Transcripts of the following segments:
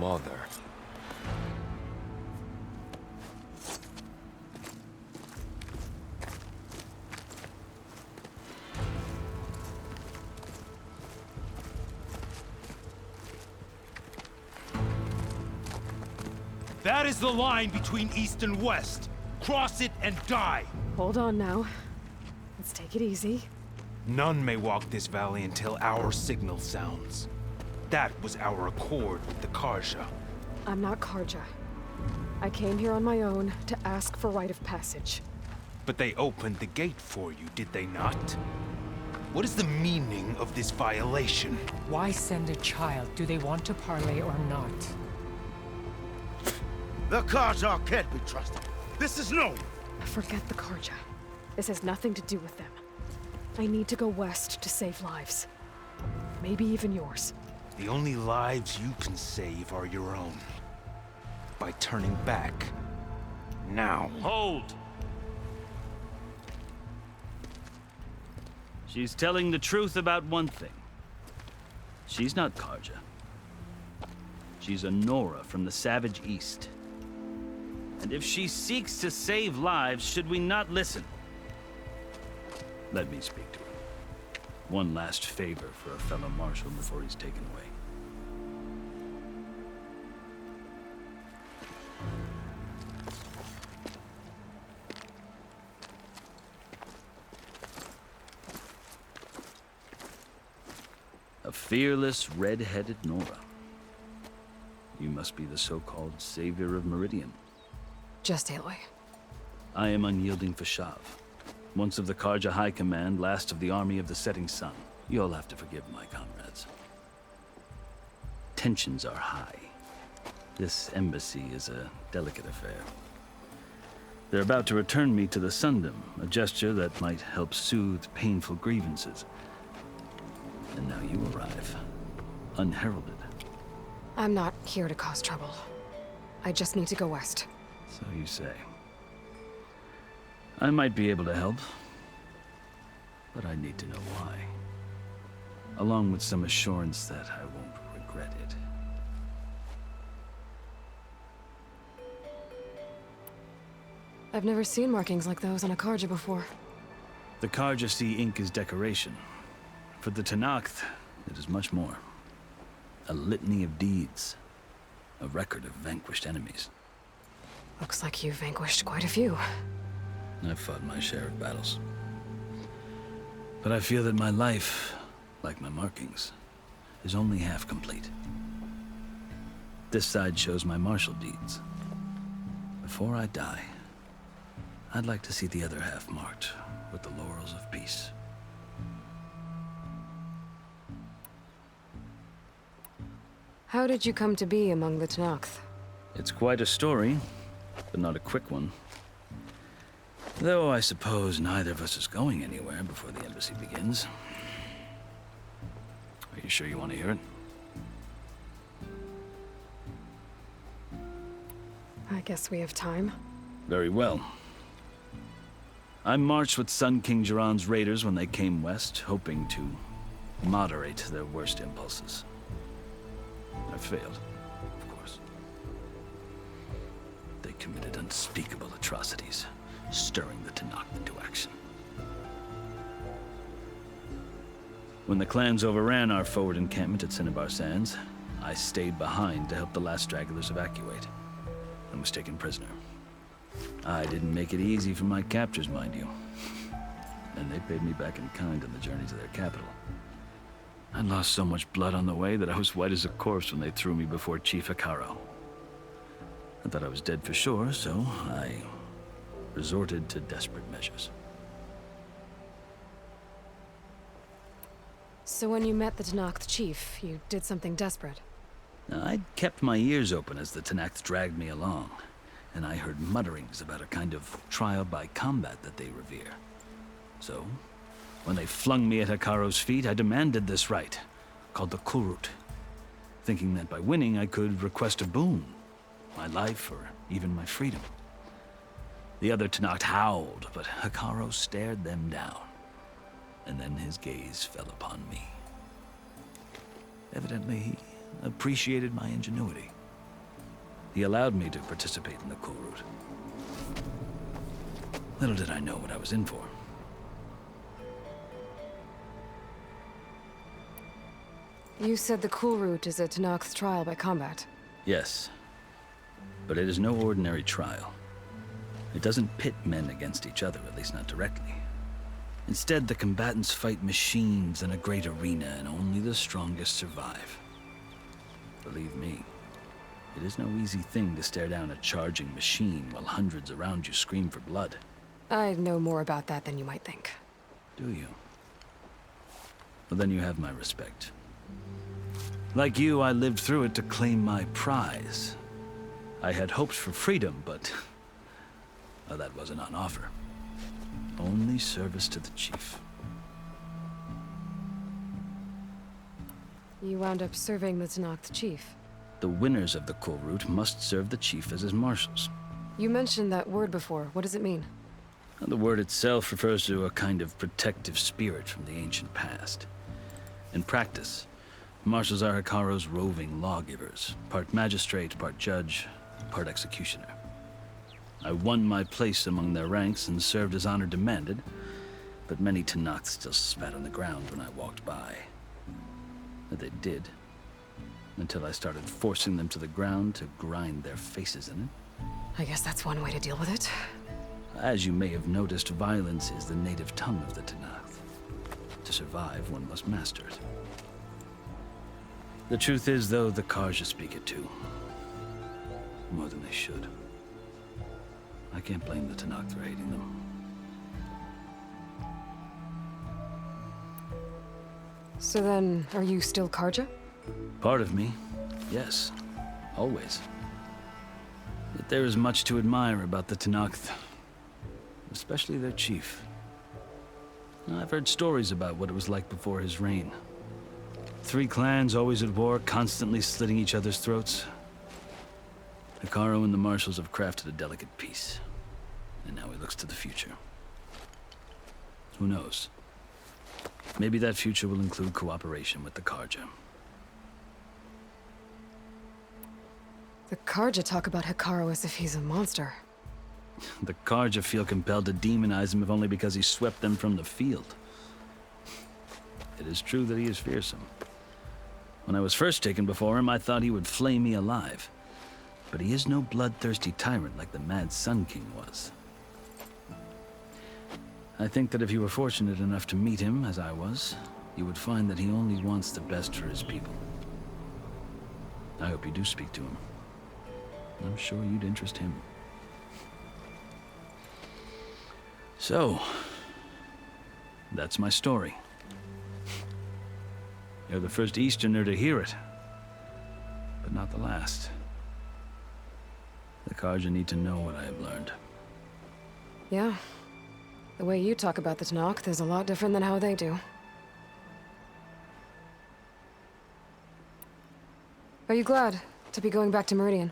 mother. That is the line between East and West. Cross it and die. Hold on now. Let's take it easy. None may walk this valley until our signal sounds. That was our accord with the Carja. I'm not Carja. I came here on my own to ask for rite of passage. But they opened the gate for you, did they not? What is the meaning of this violation? Why send a child? Do they want to parley or not? The Carja can't be trusted. This is known. Forget the Carja. This has nothing to do with them. I need to go west to save lives. Maybe even yours. The only lives you can save are your own. By turning back. Now. Hold! She's telling the truth about one thing. She's not Carja. She's a Nora from the Savage East. And if she seeks to save lives, should we not listen? Let me speak to her. One last favor for a fellow marshal before he's taken away. A fearless, red-headed Nora. You must be the so-called savior of Meridian. Just Aloy. I am Unyielding Fashav. Once of the Carja High Command, last of the Army of the Setting Sun. You'll have to forgive my comrades. Tensions are high. This embassy is a delicate affair. They're about to return me to the Sundom, a gesture that might help soothe painful grievances. And now you arrive, unheralded. I'm not here to cause trouble. I just need to go west. So you say. I might be able to help, but I need to know why. Along with some assurance that I won't regret it. I've never seen markings like those on a Carja before. The Carja see ink as decoration. For the Tenakth, it is much more. A litany of deeds. A record of vanquished enemies. Looks like you've vanquished quite a few. I've fought my share of battles. But I feel that my life, like my markings, is only half complete. This side shows my martial deeds. Before I die, I'd like to see the other half marked with the laurels of peace. How did you come to be among the Tenakth? It's quite a story, but not a quick one. Though I suppose neither of us is going anywhere before the embassy begins. Are you sure you want to hear it? I guess we have time. Very well. I marched with Sun King Jiran's raiders when they came west, hoping to moderate their worst impulses. I failed, of course. They committed unspeakable atrocities, stirring the Tenakth into action. When the clans overran our forward encampment at Cinnabar Sands, I stayed behind to help the last stragglers evacuate, and was taken prisoner. I didn't make it easy for my captors, mind you. And they paid me back in kind on the journey to their capital. I lost so much blood on the way that I was white as a corpse when they threw me before Chief Hekarro. I thought I was dead for sure, so I resorted to desperate measures. So when you met the Tenakth chief, you did something desperate? Now, I'd kept my ears open as the Tenakth dragged me along, and I heard mutterings about a kind of trial by combat that they revere. So, when they flung me at Hekarro's feet, I demanded this right, called the Kulrut, thinking that by winning I could request a boon, my life or even my freedom. The other Tenakth howled, but Hekarro stared them down, and then his gaze fell upon me. Evidently, he appreciated my ingenuity. He allowed me to participate in the Kulrut. Little did I know what I was in for. You said the Kulrut is a Tenakth's trial by combat. Yes. But it is no ordinary trial. It doesn't pit men against each other, at least not directly. Instead, the combatants fight machines in a great arena, and only the strongest survive. Believe me, it is no easy thing to stare down a charging machine while hundreds around you scream for blood. I know more about that than you might think. Do you? Well, then you have my respect. Like you, I lived through it to claim my prize. I had hopes for freedom, but well, that wasn't on offer. Only service to the chief. You wound up serving the Tenakth chief. The winners of the Kulrut must serve the chief as his marshals. You mentioned that word before. What does it mean? The word itself refers to a kind of protective spirit from the ancient past. In practice, marshals are Hekarro's roving lawgivers, part magistrate, part judge, part executioner. I won my place among their ranks and served as honor demanded, but many Tenakth still spat on the ground when I walked by. But they did, until I started forcing them to the ground to grind their faces in it. I guess that's one way to deal with it. As you may have noticed, violence is the native tongue of the Tenakth. To survive, one must master it. The truth is, though, the Carja speak it too. More than they should. I can't blame the Tenakth for hating them. So then, are you still Carja? Part of me, yes. Always. Yet there is much to admire about the Tenakth. Especially their chief. I've heard stories about what it was like before his reign. 3 clans always at war, constantly slitting each other's throats. Hekarro and the marshals have crafted a delicate peace. And now he looks to the future. Who knows? Maybe that future will include cooperation with the Carja. The Carja talk about Hekarro as if he's a monster. The Carja feel compelled to demonize him if only because he swept them from the field. It is true that he is fearsome. When I was first taken before him, I thought he would flay me alive. But he is no bloodthirsty tyrant like the Mad Sun King was. I think that if you were fortunate enough to meet him, as I was, you would find that he only wants the best for his people. I hope you do speak to him. I'm sure you'd interest him. So, that's my story. You're the first Easterner to hear it, but not the last. The Carja need to know what I have learned. Yeah. The way you talk about the Tenakth is a lot different than how they do. Are you glad to be going back to Meridian?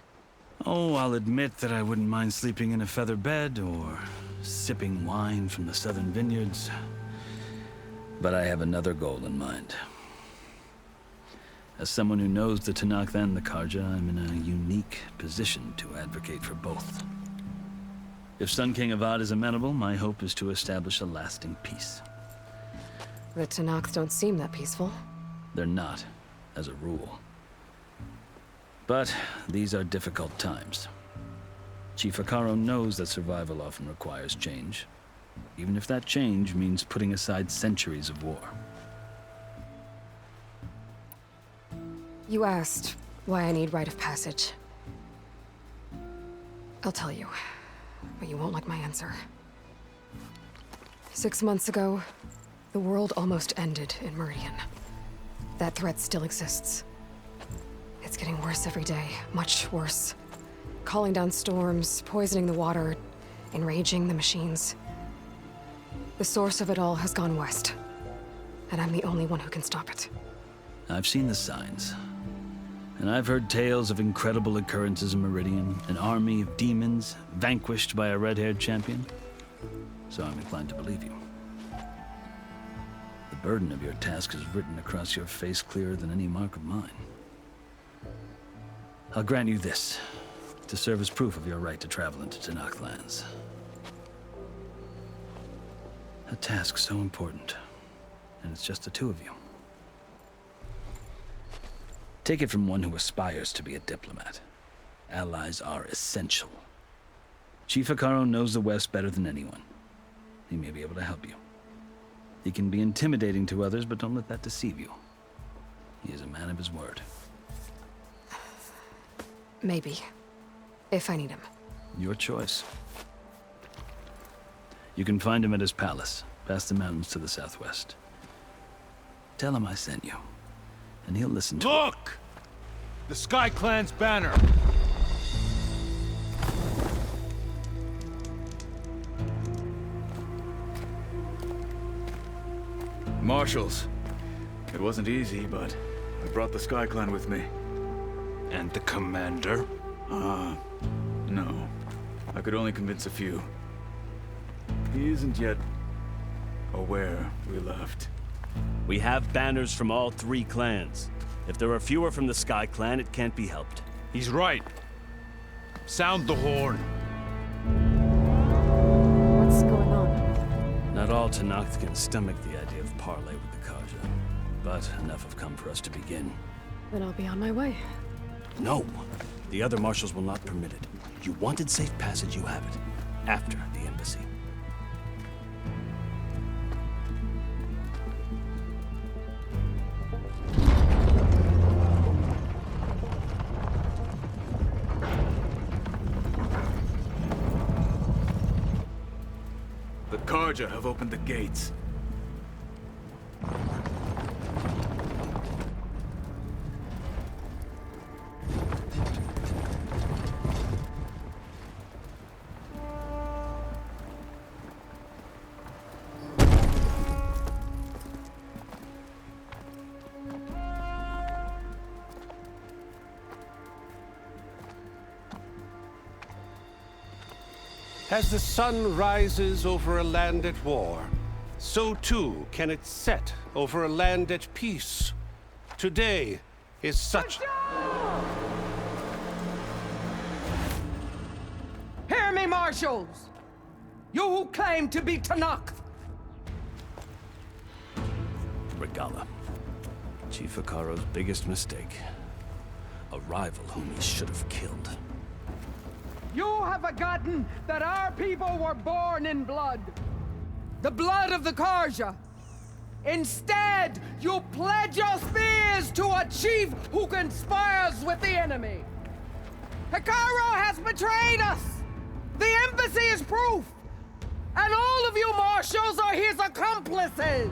Oh, I'll admit that I wouldn't mind sleeping in a feather bed or sipping wine from the southern vineyards. But I have another goal in mind. As someone who knows the Tenakth and the Carja, I'm in a unique position to advocate for both. If Sun King Avad is amenable, my hope is to establish a lasting peace. The Tenakth don't seem that peaceful. They're not, as a rule. But these are difficult times. Chief Hekarro knows that survival often requires change, even if that change means putting aside centuries of war. You asked why I need rite of passage. I'll tell you, but you won't like my answer. 6 months ago, the world almost ended in Meridian. That threat still exists. It's getting worse every day, much worse. Calling down storms, poisoning the water, enraging the machines. The source of it all has gone west, and I'm the only one who can stop it. I've seen the signs. And I've heard tales of incredible occurrences in Meridian, an army of demons vanquished by a red-haired champion. So I'm inclined to believe you. The burden of your task is written across your face clearer than any mark of mine. I'll grant you this. to serve as proof of your right to travel into Tenakth lands. A task so important, and it's just the two of you. Take it from one who aspires to be a diplomat. Allies are essential. Chief Hekarro knows the West better than anyone. He may be able to help you. He can be intimidating to others, but don't let that deceive you. He is a man of his word. Maybe. If I need him. Your choice. You can find him at his palace, past the mountains to the southwest. Tell him I sent you, and he'll listen to it. Look! The Sky Clan's banner! Marshals. It wasn't easy, but I brought the Sky Clan with me. And the commander? No. I could only convince a few. He isn't yet aware we left. We have banners from all 3 clans. If there are fewer from the Sky Clan, it can't be helped. He's right. Sound the horn. What's going on? Not all Tenakth can stomach the idea of parley with the Carja, but enough have come for us to begin. Then I'll be on my way. No! The other marshals will not permit it. You wanted safe passage, you have it. After the embassy. The Carja have opened the gates. As the sun rises over a land at war, so too can it set over a land at peace. Today is such... Hear me, marshals! You who claim to be Tenakth! Regalla. Chief Hekarro's biggest mistake. A rival whom he should have killed. You have forgotten that our people were born in blood. The blood of the Carja. Instead, you pledge your spears to a chief who conspires with the enemy. Hekarro has betrayed us! The embassy is proof! And all of you marshals are his accomplices!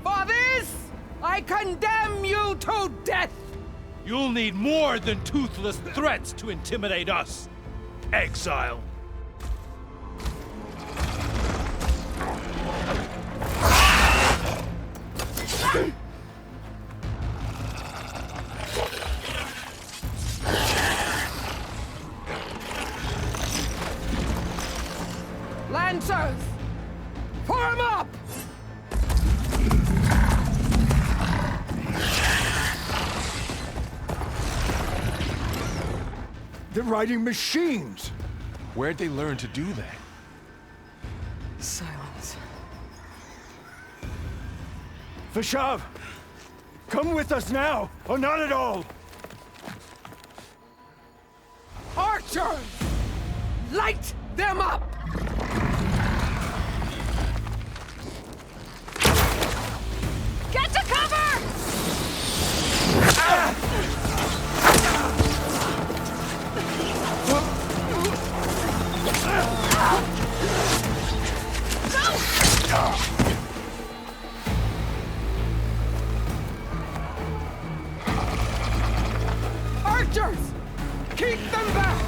For this, I condemn you to death! You'll need more than toothless threats to intimidate us. Exile. Lancers! Form up! They're riding machines! Where'd they learn to do that? Silence. Vashav! Come with us now, or not at all! Archers! Light them up! Get to cover! Archers! Keep them back!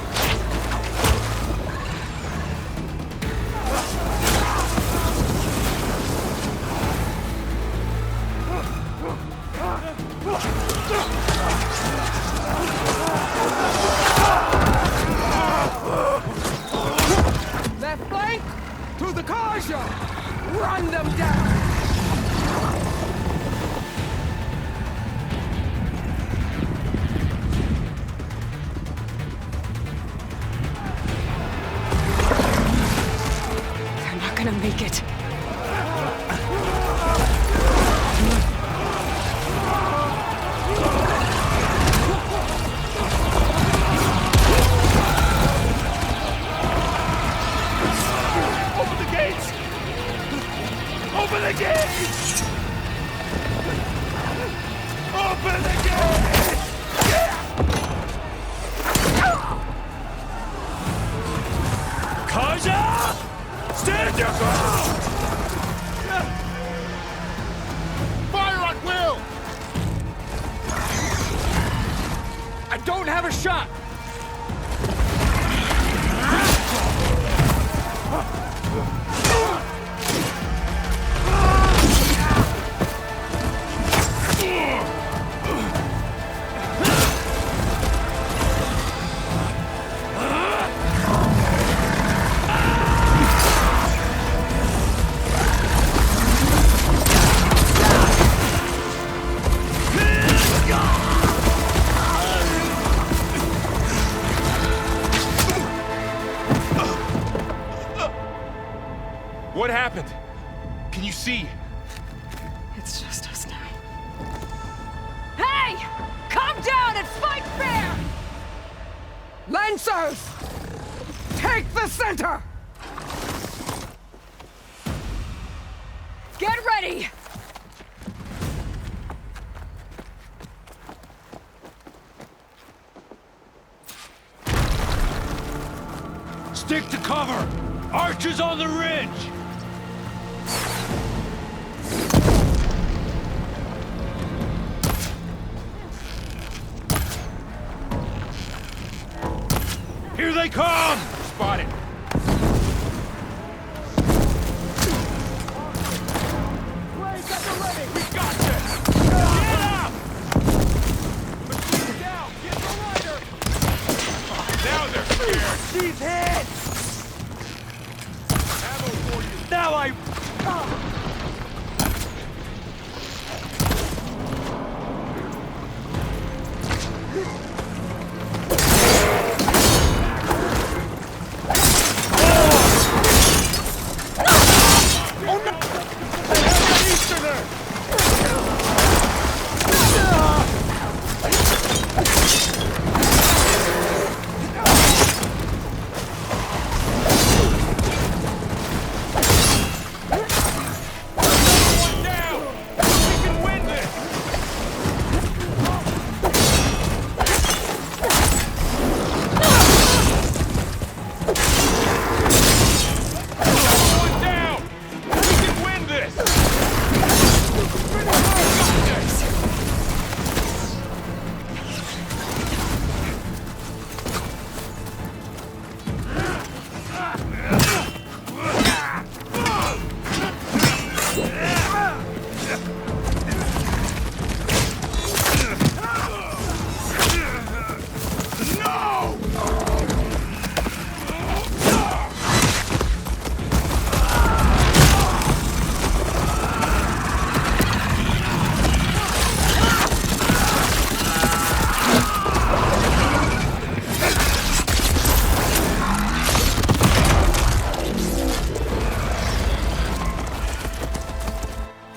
Left flank! To the Carja! Run them down! I don't have a shot! What happened? Can you see? It's just us now. Hey! Calm down and fight fair! Lancers! Take the center! Get ready! Stick to cover! Archers on the ridge! Here they come! Spotted. Blaze at the ready! We got this! Get up! Machine down! Get the rider! Now they're scared! She's hit! Ammo for you! Now I...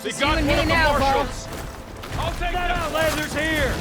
They got one of the marshals! I'll take that! Outlander's here!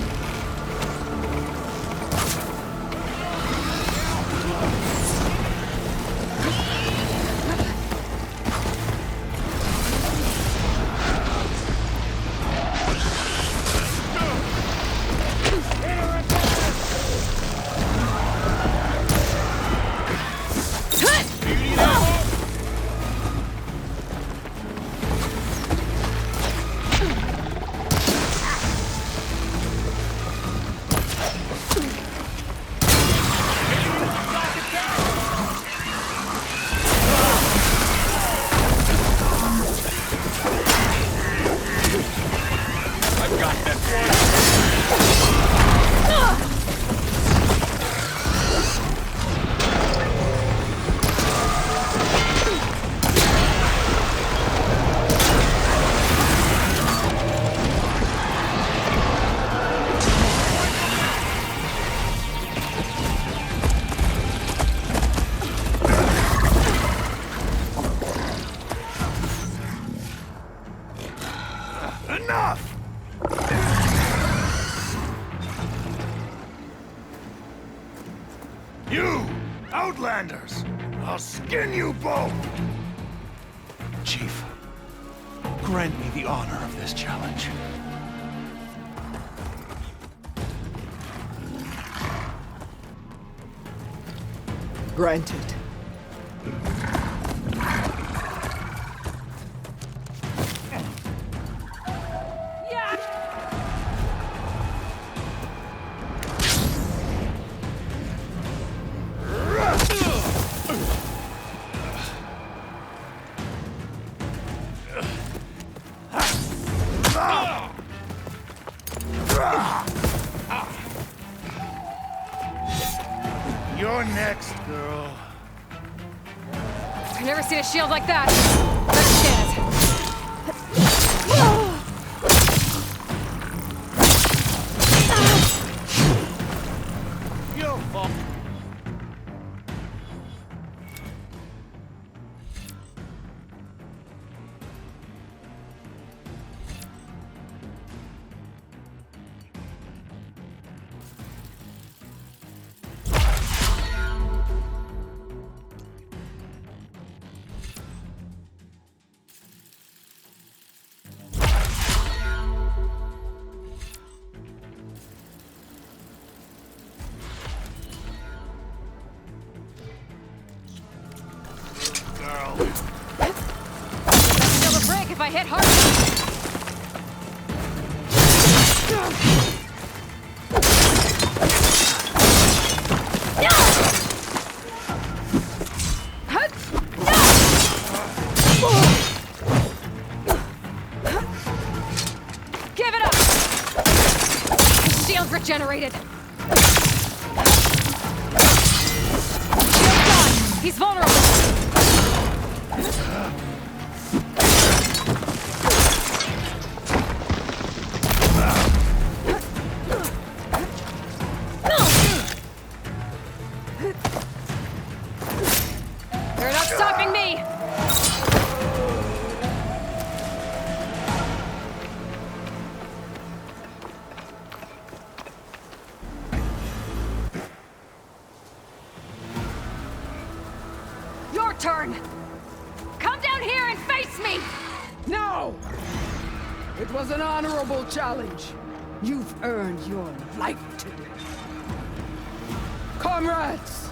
Enough! You, Outlanders! I'll skin you both! Chief, grant me the honor of this challenge. Granted. You're next, girl. I've never seen a shield like that. Your fault. Still a break if I hit hard. Give it up! Shield regenerated. Shield gone. He's vulnerable. They're not stopping me! Your turn! Come down here and face me! No! It was an honorable challenge. You've earned your life today. Comrades!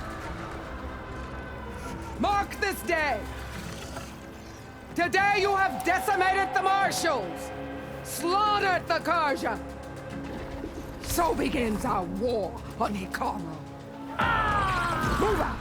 Mark this day! Today you have decimated the Marshals! Slaughtered the Karja! So begins our war on Hikaru. Move out!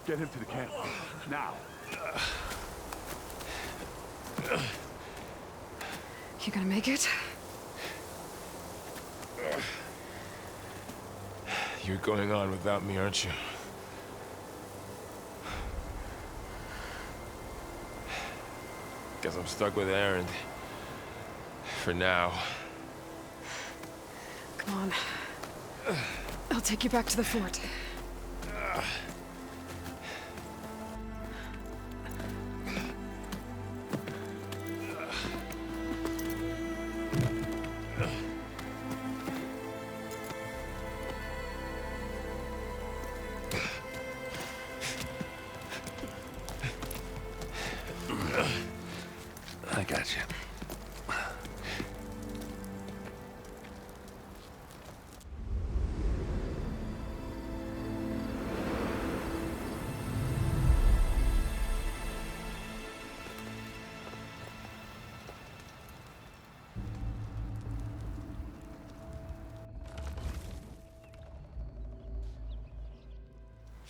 Get him to the camp. Now. You gonna make it? You're going on without me, aren't you? Guess I'm stuck with Erend. For now. Come on. I'll take you back to the fort. I got you.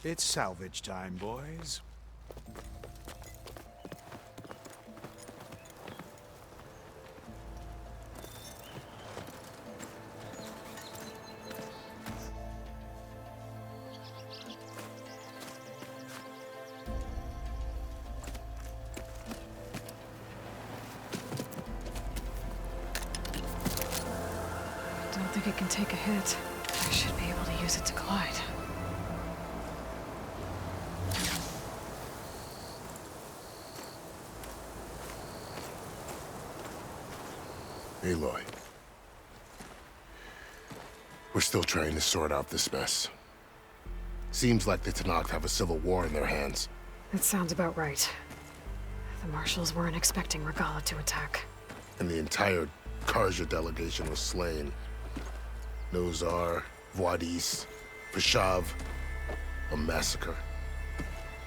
It's salvage time, boys. Don't think it can take a hit. I should be able to use it to glide. Aloy. We're still trying to sort out this mess. Seems like the Tenakth have a civil war in their hands. That sounds about right. The Marshals weren't expecting Regalla to attack. And the entire Karja delegation was slain. Nozar, Vuadis, Peshav. A massacre.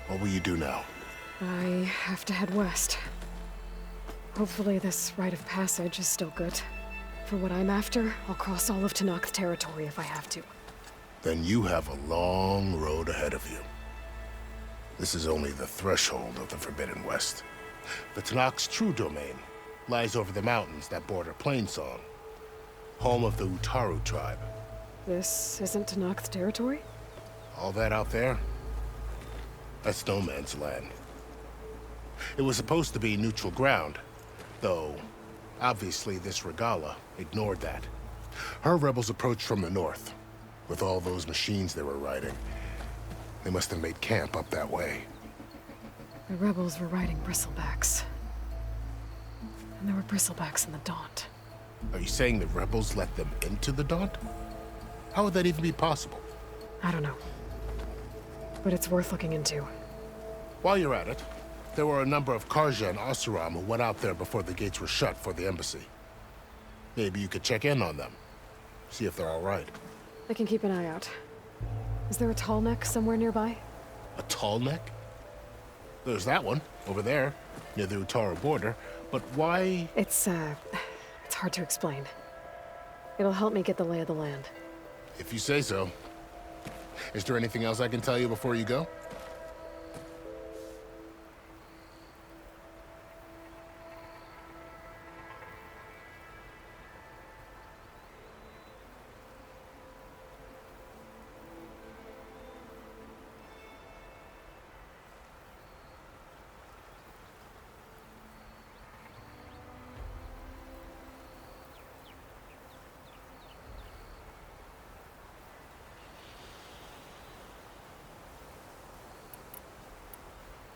What will you do now? I have to head west. Hopefully this rite of passage is still good. For what I'm after, I'll cross all of Tenakth territory if I have to. Then you have a long road ahead of you. This is only the threshold of the Forbidden West. The Tenakth's true domain lies over the mountains that border Plainsong, home of the Utaru tribe. This isn't Tenakth territory? All that out there? That's no man's land. It was supposed to be neutral ground, though obviously this Regalla ignored that. Her rebels approached from the north. With all those machines they were riding, they must have made camp up that way. The rebels were riding bristlebacks. And there were bristlebacks in the Daunt. Are you saying the rebels let them into the Daunt? How would that even be possible? I don't know. But it's worth looking into. While you're at it, there were a number of Carja and Oseram who went out there before the gates were shut for the embassy. Maybe you could check in on them. See if they're all right. I can keep an eye out. Is there a tall neck somewhere nearby? A tall neck? There's that one, over there, near the Utaru border. But why? It's hard to explain. It'll help me get the lay of the land. If you say so. Is there anything else I can tell you before you go?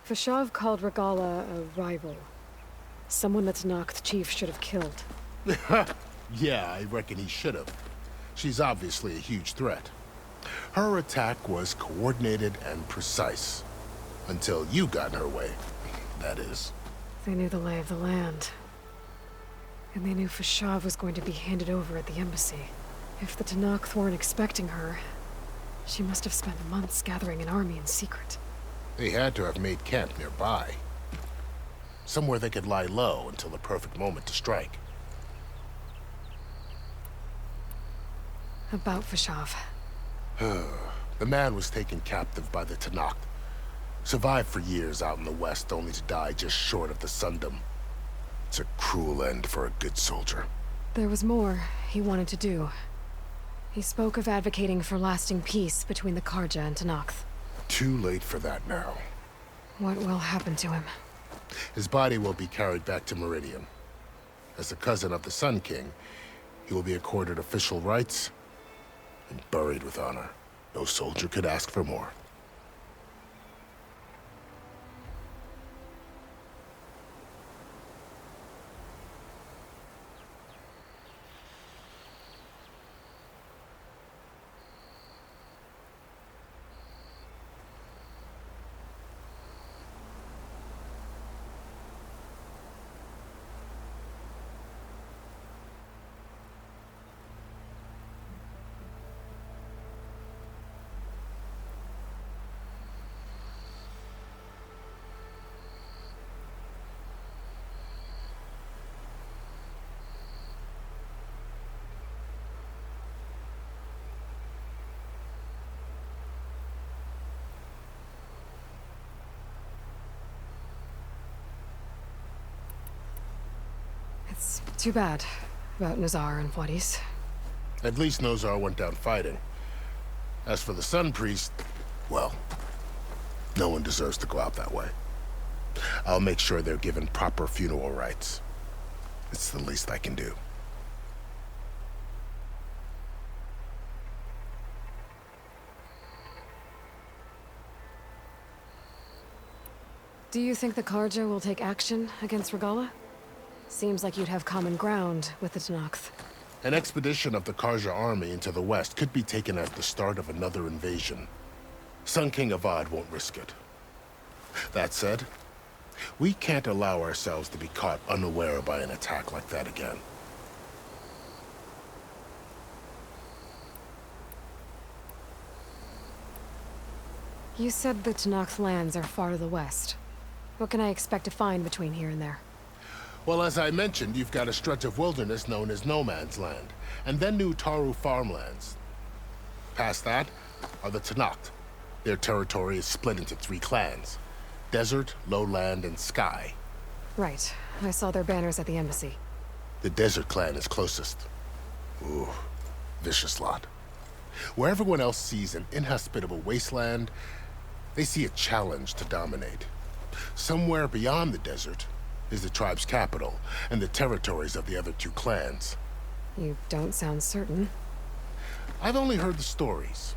Fashav called Regalla a rival. Someone that Tenakth chief should have killed. Yeah, I reckon he should have. She's obviously a huge threat. Her attack was coordinated and precise. Until you got in her way, that is. They knew the lay of the land. And they knew Fashav was going to be handed over at the embassy. If the Tenakth weren't expecting her, she must have spent months gathering an army in secret. They had to have made camp nearby. Somewhere they could lie low until the perfect moment to strike. About Fashav. The man was taken captive by the Tenakth. Survived for years out in the west, only to die just short of the Sundom. It's a cruel end for a good soldier. There was more he wanted to do. He spoke of advocating for lasting peace between the Carja and Tenakth. Too late for that now. What will happen to him? His body will be carried back to Meridian. As a cousin of the Sun King, he will be accorded official rights and buried with honor. No soldier could ask for more. It's too bad about Nazar and Wadis. At least Nozar went down fighting. As for the Sun Priest, well, no one deserves to go out that way. I'll make sure they're given proper funeral rites. It's the least I can do. Do you think the Carja will take action against Regalla? Seems like you'd have common ground with the Tenakth. An expedition of the Carja army into the west could be taken as the start of another invasion. Sun King Avad won't risk it. That said, we can't allow ourselves to be caught unaware by an attack like that again. You said the Tenakth lands are far to the west. What can I expect to find between here and there? Well, as I mentioned, you've got a stretch of wilderness known as No Man's Land, and then New Taru farmlands. Past that are the Tenakth. Their territory is split into 3 clans: Desert, Lowland, and Sky. Right. I saw their banners at the embassy. The Desert clan is closest. Ooh, vicious lot. Where everyone else sees an inhospitable wasteland, they see a challenge to dominate. Somewhere beyond the desert is the tribe's capital and the territories of the other 2 clans. You don't sound certain. I've only heard the stories.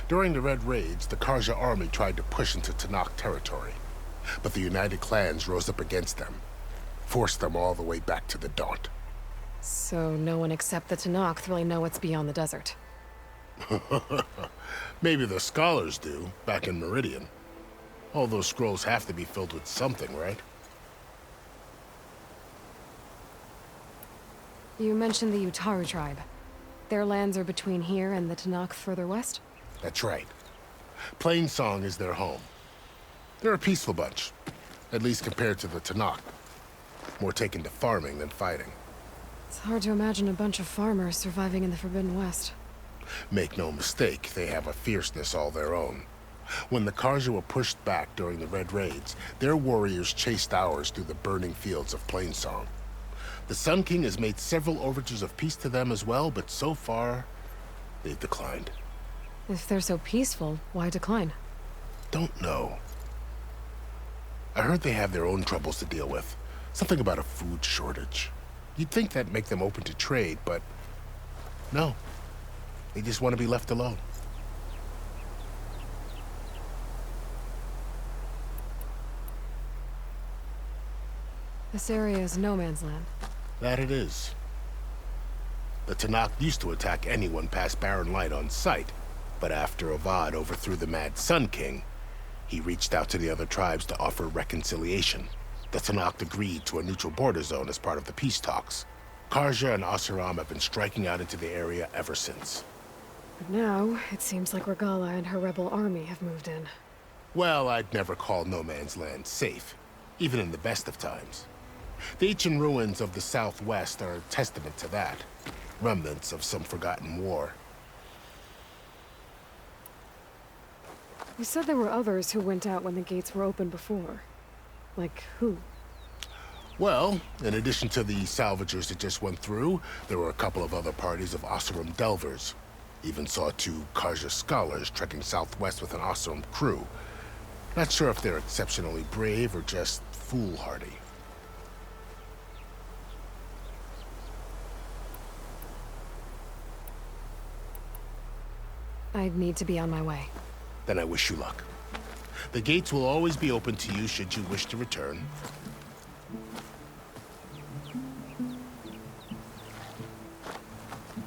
During the Red Raids, the Karja army tried to push into Tenakth territory, but the United Clans rose up against them, forced them all the way back to the Daunt. So no one except the Tenakth really know what's beyond the desert. Maybe the scholars do, back in Meridian. All those scrolls have to be filled with something, right? You mentioned the Utaru tribe. Their lands are between here and the Tenakth further west? That's right. Plainsong is their home. They're a peaceful bunch, at least compared to the Tenakth. More taken to farming than fighting. It's hard to imagine a bunch of farmers surviving in the Forbidden West. Make no mistake, they have a fierceness all their own. When the Karja were pushed back during the Red Raids, their warriors chased ours through the burning fields of Plainsong. The Sun King has made several overtures of peace to them as well, but so far, they've declined. If they're so peaceful, why decline? Don't know. I heard they have their own troubles to deal with. Something about a food shortage. You'd think that'd make them open to trade, but no. They just want to be left alone. This area is no man's land. That it is. The Tenakth used to attack anyone past Barren Light on sight, but after Avad overthrew the Mad Sun King, he reached out to the other tribes to offer reconciliation. The Tenakth agreed to a neutral border zone as part of the peace talks. Karja and Oseram have been striking out into the area ever since. But now, it seems like Regalla and her rebel army have moved in. Well, I'd never call No Man's Land safe, even in the best of times. The ancient ruins of the Southwest are a testament to that. Remnants of some forgotten war. You said there were others who went out when the gates were open before. Like who? Well, in addition to the salvagers that just went through, there were a couple of other parties of Oseram Delvers. Even saw 2 Karja scholars trekking southwest with an Oseram crew. Not sure if they're exceptionally brave or just foolhardy. I'd need to be on my way. Then I wish you luck. The gates will always be open to you should you wish to return.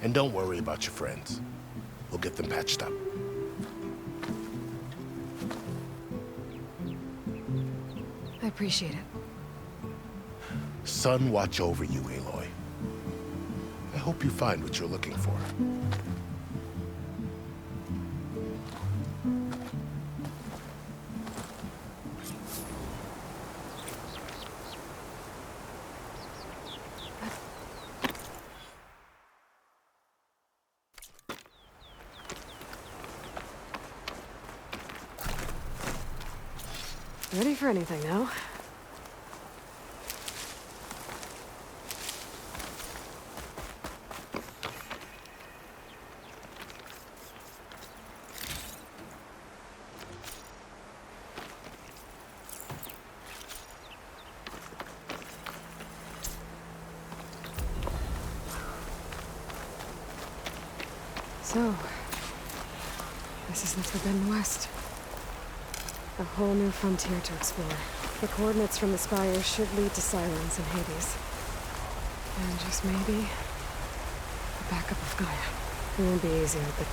And don't worry about your friends. We'll get them patched up. I appreciate it. Sun watch over you, Aloy. I hope you find what you're looking for. Ready for anything now? So, this is the Forbidden West. A whole new frontier to explore. The coordinates from the spire should lead to Silence and Hades. And just maybe, the backup of Gaia. It won't be easy, but